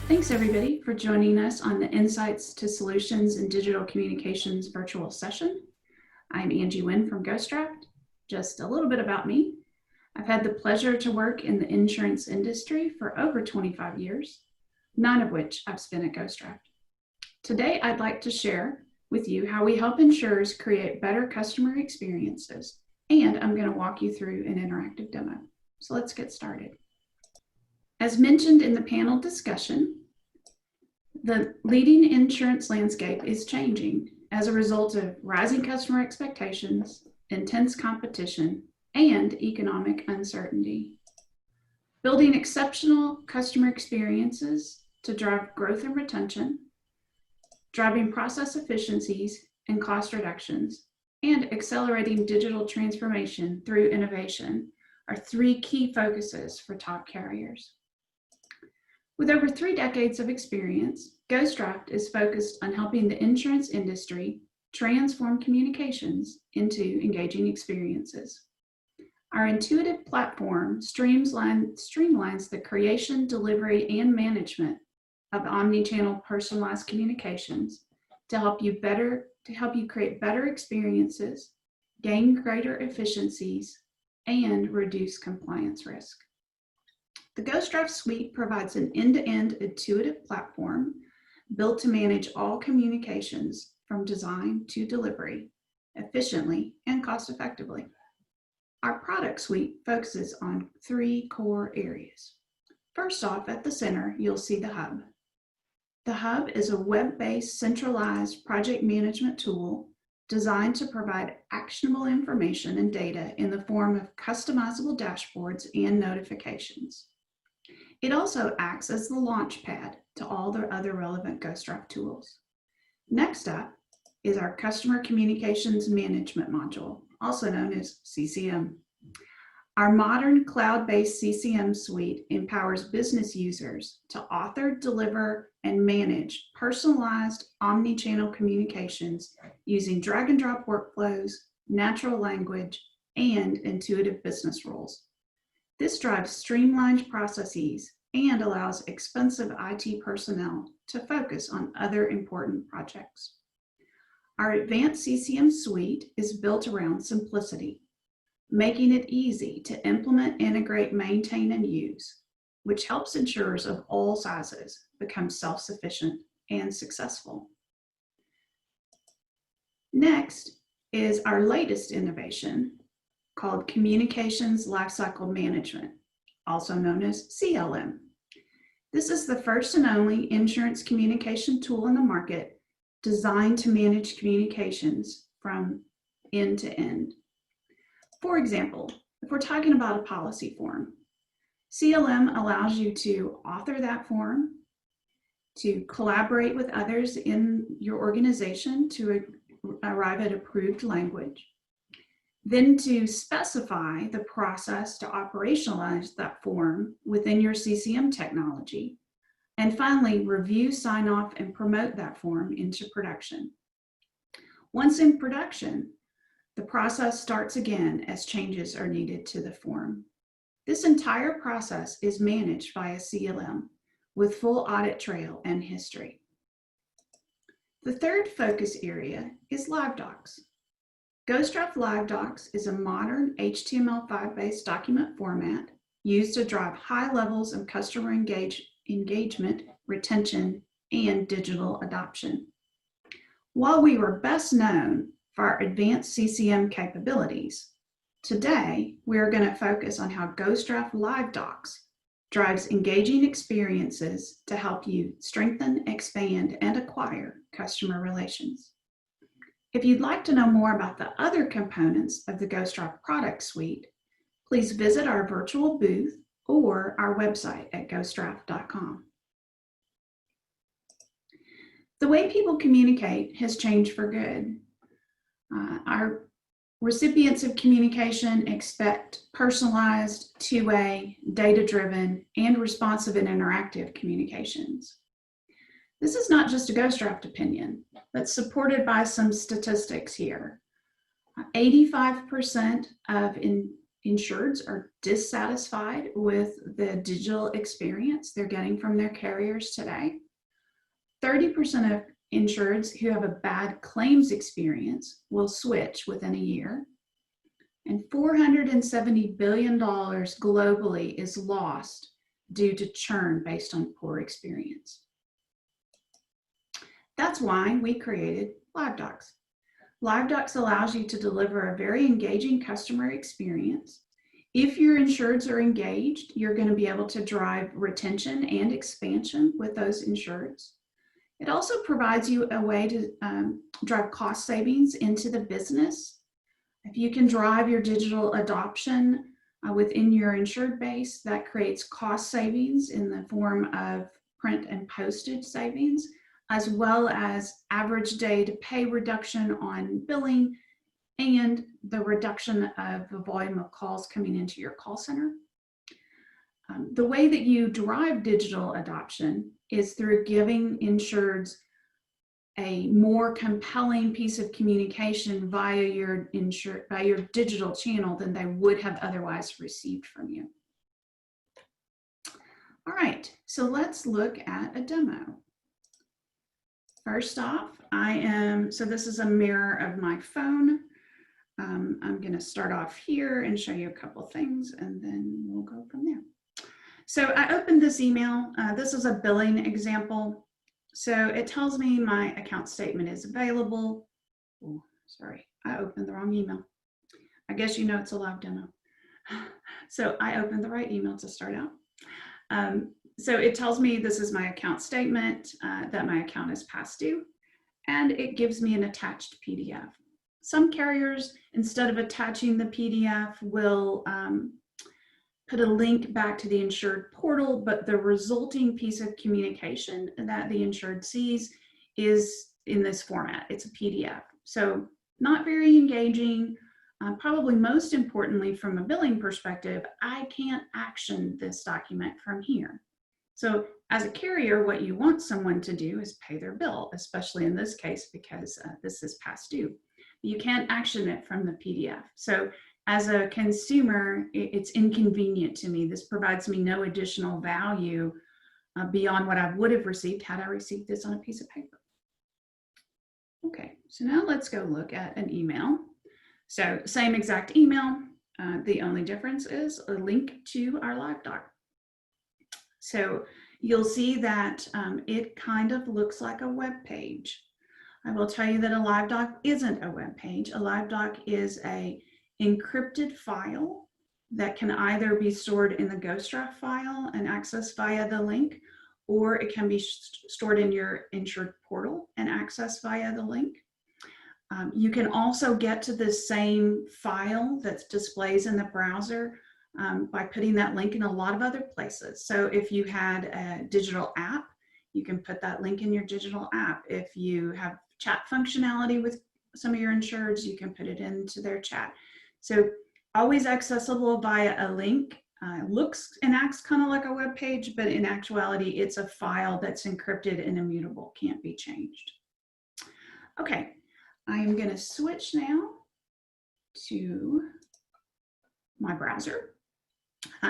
Thanks everybody for joining us on the Insights to Solutions in Digital Communications virtual session. I'm Angie Wynn from GhostDraft. Just a little bit about me. I've had the pleasure to work in the insurance industry for over 25 years, none of which I've spent at GhostDraft. Today, I'd like to share with you how we help insurers create better customer experiences, and I'm going to walk you through an interactive demo. So let's get started. As mentioned in the panel discussion, the leading insurance landscape is changing as a result of rising customer expectations, intense competition, and economic uncertainty. Building exceptional customer experiences to drive growth and retention, driving process efficiencies and cost reductions, and accelerating digital transformation through innovation are three key focuses for top carriers. With over 3 decades of experience, GhostDraft is focused on helping the insurance industry transform communications into engaging experiences. Our intuitive platform streamlines the creation, delivery, and management of omni-channel personalized communications to help you create better experiences, gain greater efficiencies, and reduce compliance risk. The GhostDraft suite provides an end-to-end intuitive platform built to manage all communications from design to delivery efficiently and cost-effectively. Our product suite focuses on 3 core areas. First off, at the center, you'll see the Hub. The Hub is a web-based centralized project management tool designed to provide actionable information and data in the form of customizable dashboards and notifications. It also acts as the launch pad to all the other relevant GhostDraft tools. Next up is our Customer Communications Management module, also known as CCM. Our modern cloud-based CCM suite empowers business users to author, deliver, and manage personalized omni-channel communications using drag-and-drop workflows, natural language, and intuitive business rules. This drives streamlined processes and allows expensive IT personnel to focus on other important projects. Our advanced CCM suite is built around simplicity, making it easy to implement, integrate, maintain, and use, which helps insurers of all sizes become self-sufficient and successful. Next is our latest innovation called Communications Lifecycle Management, also known as CLM. This is the first and only insurance communication tool in the market designed to manage communications from end to end. For example, if we're talking about a policy form, CLM allows you to author that form, to collaborate with others in your organization to arrive at approved language, then to specify the process to operationalize that form within your CCM technology, and finally review, sign off, and promote that form into production. Once in production, the process starts again as changes are needed to the form. This entire process is managed via CLM with full audit trail and history. The third focus area is LiveDocs. GhostDraft LiveDocs is a modern HTML5 based document format used to drive high levels of customer engagement, retention, and digital adoption. While we were best known for our advanced CCM capabilities, today we are going to focus on how GhostDraft LiveDocs drives engaging experiences to help you strengthen, expand, and acquire customer relations. If you'd like to know more about the other components of the GhostDraft product suite, please visit our virtual booth or our website at ghostdraft.com. The way people communicate has changed for good. Our recipients of communication expect personalized, two-way, data-driven, and responsive and interactive communications. This is not just a GhostDraft opinion, but supported by some statistics here. 85% of insureds are dissatisfied with the digital experience they're getting from their carriers today. 30% of insureds who have a bad claims experience will switch within a year. And $470 billion globally is lost due to churn based on poor experience. That's why we created LiveDocs. LiveDocs allows you to deliver a very engaging customer experience. If your insureds are engaged, you're going to be able to drive retention and expansion with those insureds. It also provides you a way to drive cost savings into the business. If you can drive your digital adoption within your insured base, that creates cost savings in the form of print and postage savings, as well as average day to pay reduction on billing and the reduction of the volume of calls coming into your call center. The way that you drive digital adoption is through giving insureds a more compelling piece of communication via your digital channel than they would have otherwise received from you. All right, so let's look at a demo. First off, so this is a mirror of my phone. I'm going to start off here and show you a couple things, and then we'll go from there. So I opened this email. This is a billing example. So it tells me my account statement is available. Oh, sorry, I opened the wrong email. I guess you know it's a live demo. So I opened the right email to start out. So it tells me this is my account statement, that my account is past due, and it gives me an attached PDF. Some carriers, instead of attaching the PDF, will put a link back to the insured portal, but the resulting piece of communication that the insured sees is in this format. It's a PDF. So not very engaging. Probably most importantly, from a billing perspective, I can't action this document from here. So as a carrier, what you want someone to do is pay their bill, especially in this case, because this is past due. You can't action it from the PDF. So as a consumer, it's inconvenient to me. This provides me no additional value beyond what I would have received had I received this on a piece of paper. Okay, so now let's go look at an email. So same exact email. The only difference is a link to our LiveDoc. So you'll see that it kind of looks like a web page. I will tell you that a LiveDoc isn't a web page. A LiveDoc is an encrypted file that can either be stored in the GhostDraft file and accessed via the link, or it can be stored in your insured portal and accessed via the link. You can also get to the same file that displays in the browser by putting that link in a lot of other places. So if you had a digital app, you can put that link in your digital app. If you have chat functionality with some of your insureds, you can put it into their chat. So always accessible via a link. Looks and acts kind of like a web page, but in actuality, it's a file that's encrypted and immutable, can't be changed. Okay, I am going to switch now to my browser.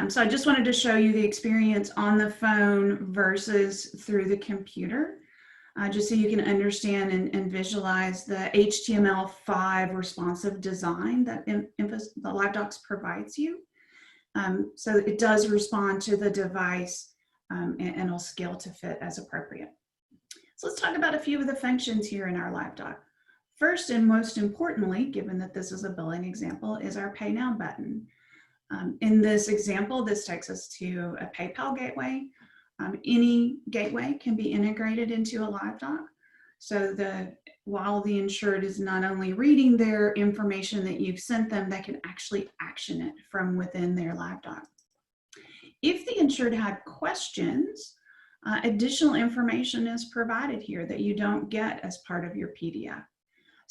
So I just wanted to show you the experience on the phone versus through the computer, just so you can understand and visualize the HTML5 responsive design that the LiveDocs provides you. So it does respond to the device and will scale to fit as appropriate. So let's talk about a few of the functions here in our LiveDoc. First and most importantly, given that this is a billing example, is our Pay Now button. In this example, this takes us to a PayPal gateway. Any gateway can be integrated into a LiveDoc. So while the insured is not only reading their information that you've sent them, they can actually action it from within their LiveDoc. If the insured had questions, additional information is provided here that you don't get as part of your PDF.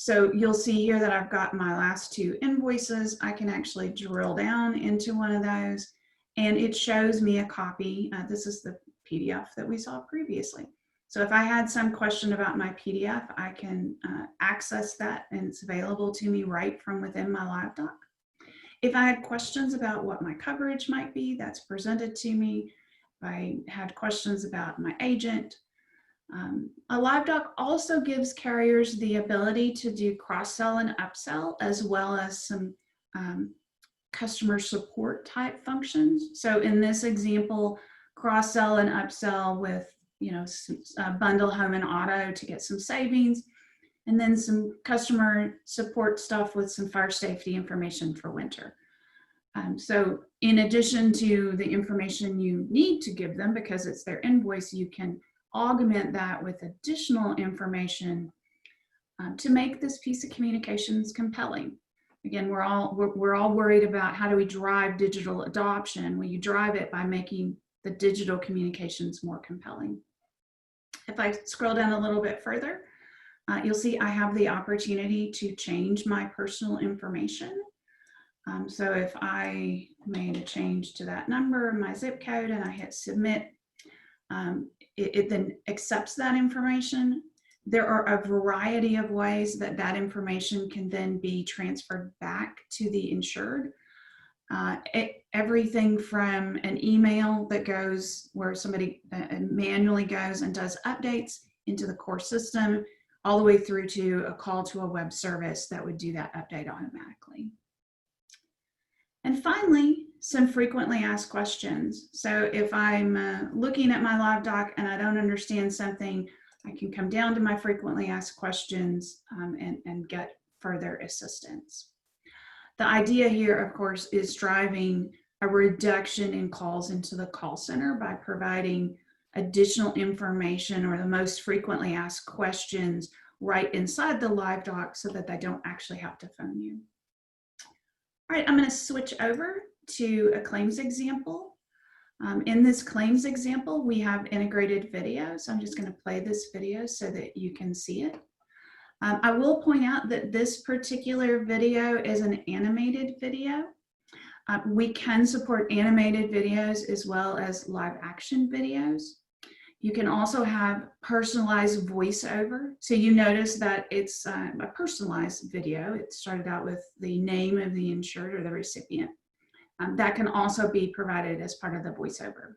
So you'll see here that I've got my last two invoices. I can actually drill down into one of those and it shows me a copy. This is the PDF that we saw previously. So if I had some question about my PDF, I can access that and it's available to me right from within my LiveDoc. If I had questions about what my coverage might be, that's presented to me. If I had questions about my agent, a LiveDoc also gives carriers the ability to do cross-sell and upsell, as well as some customer support type functions. So in this example, cross-sell and upsell with, bundle home and auto to get some savings, and then some customer support stuff with some fire safety information for winter. So in addition to the information you need to give them, because it's their invoice, you can augment that with additional information to make this piece of communications compelling. Again, we're all worried about how do we drive digital adoption. Well, you drive it by making the digital communications more compelling. If I scroll down a little bit further, you'll see I have the opportunity to change my personal information. So if I made a change to that number, my zip code, and I hit submit, it then accepts that information. There are a variety of ways that that information can then be transferred back to the insured. Everything from an email that goes where somebody manually goes and does updates into the core system, all the way through to a call to a web service that would do that update automatically. And finally, some frequently asked questions. So if I'm looking at my LiveDoc and I don't understand something, I can come down to my frequently asked questions and get further assistance. The idea here, of course, is driving a reduction in calls into the call center by providing additional information or the most frequently asked questions right inside the LiveDoc so that they don't actually have to phone you. All right, I'm going to switch over to a claims example. In this claims example, we have integrated video. So I'm just going to play this video so that you can see it. I will point out that this particular video is an animated video. We can support animated videos as well as live action videos. You can also have personalized voiceover. So you notice that it's a personalized video. It started out with the name of the insured or the recipient. That can also be provided as part of the voiceover.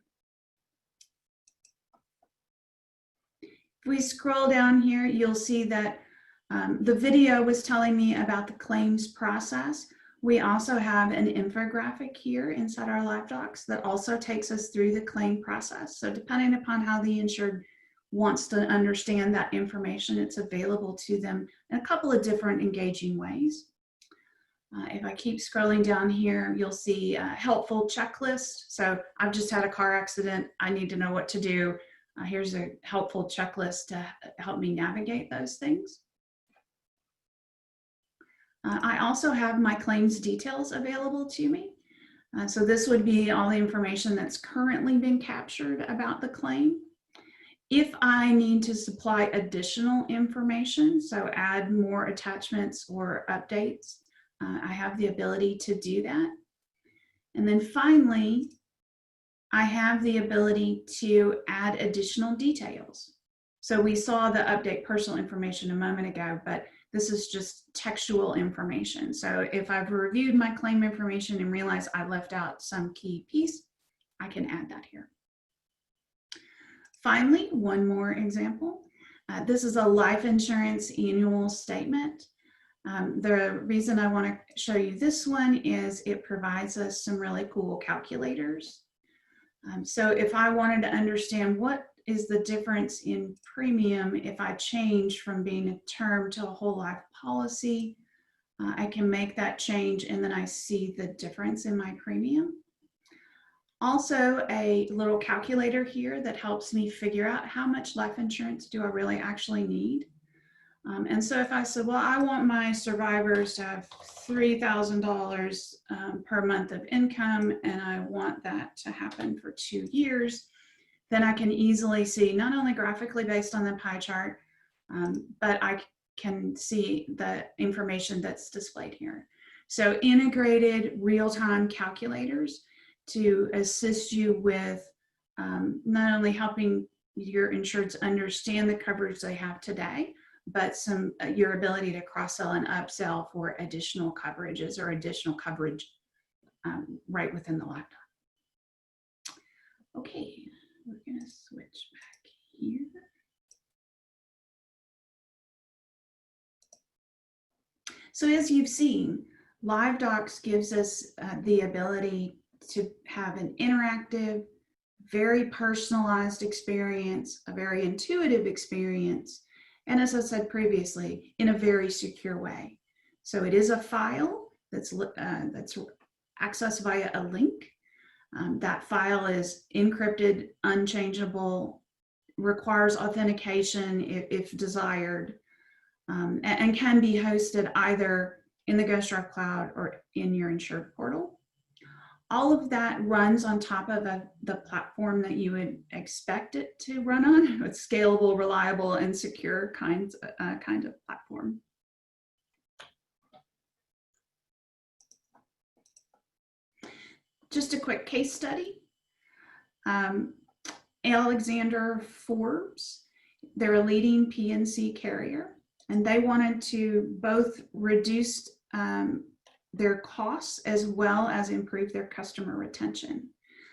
If we scroll down here, you'll see that the video was telling me about the claims process. We also have an infographic here inside our LiveDocs that also takes us through the claim process. So depending upon how the insured wants to understand that information, it's available to them in a couple of different engaging ways. If I keep scrolling down here, you'll see a helpful checklist. So I've just had a car accident. I need to know what to do. Here's a helpful checklist to help me navigate those things. I also have my claims details available to me. So this would be all the information that's currently been captured about the claim. If I need to supply additional information, so add more attachments or updates, I have the ability to do that. And then finally, I have the ability to add additional details. So we saw the update personal information a moment ago, but this is just textual information. So if I've reviewed my claim information and realize I left out some key piece, I can add that here. Finally, one more example. This is a life insurance annual statement. The reason I want to show you this one is it provides us some really cool calculators. So if I wanted to understand what is the difference in premium if I change from being a term to a whole life policy, I can make that change and then I see the difference in my premium. Also, a little calculator here that helps me figure out how much life insurance do I really actually need. And so if I said, well, I want my survivors to have $3,000 per month of income, and I want that to happen for 2 years, then I can easily see, not only graphically based on the pie chart, but I can see the information that's displayed here. So integrated real-time calculators to assist you with not only helping your insureds understand the coverage they have today, but your ability to cross-sell and upsell for additional coverages or additional coverage right within the laptop. Okay, we're going to switch back here. So as you've seen, LiveDocs gives us the ability to have an interactive, very personalized experience, a very intuitive experience, and as I said previously, in a very secure way. So it is a file that's accessed via a link. That file is encrypted, unchangeable, requires authentication if desired, and can be hosted either in the GhostDraft cloud or in your insured portal. All of that runs on top of the platform that you would expect it to run on. It's scalable, reliable, and secure kind of platform. Just a quick case study. Alexander Forbes, they're a leading P&C carrier, and they wanted to both reduce their costs as well as improve their customer retention.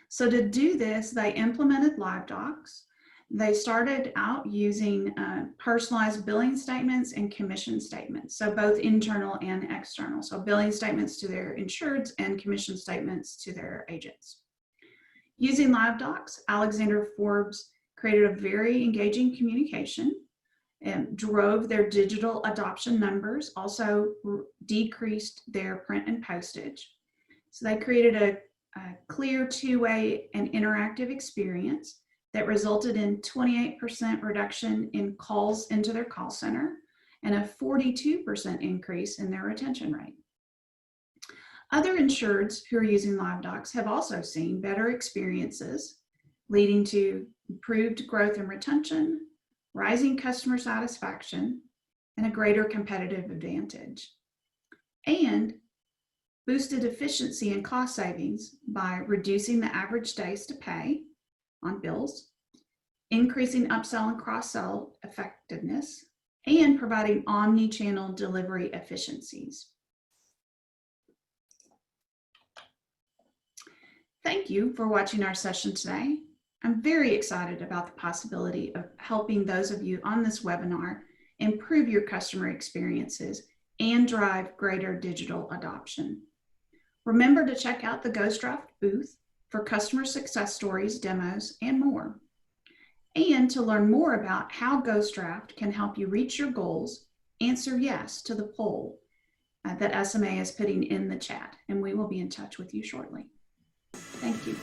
So to do this, they implemented LiveDocs. They started out using personalized billing statements and commission statements, so both internal and external. So billing statements to their insureds and commission statements to their agents. Using LiveDocs, Alexander Forbes created a very engaging communication and drove their digital adoption numbers, also decreased their print and postage. So they created a clear two-way and interactive experience that resulted in 28% reduction in calls into their call center and a 42% increase in their retention rate. Other insureds who are using LiveDocs have also seen better experiences, leading to improved growth and retention, rising customer satisfaction, and a greater competitive advantage, and boosted efficiency and cost savings by reducing the average days to pay on bills, increasing upsell and cross-sell effectiveness, and providing omni-channel delivery efficiencies. Thank you for watching our session today. I'm very excited about the possibility of helping those of you on this webinar improve your customer experiences and drive greater digital adoption. Remember to check out the GhostDraft booth for customer success stories, demos, and more. And to learn more about how GhostDraft can help you reach your goals, answer yes to the poll that SMA is putting in the chat, and we will be in touch with you shortly. Thank you.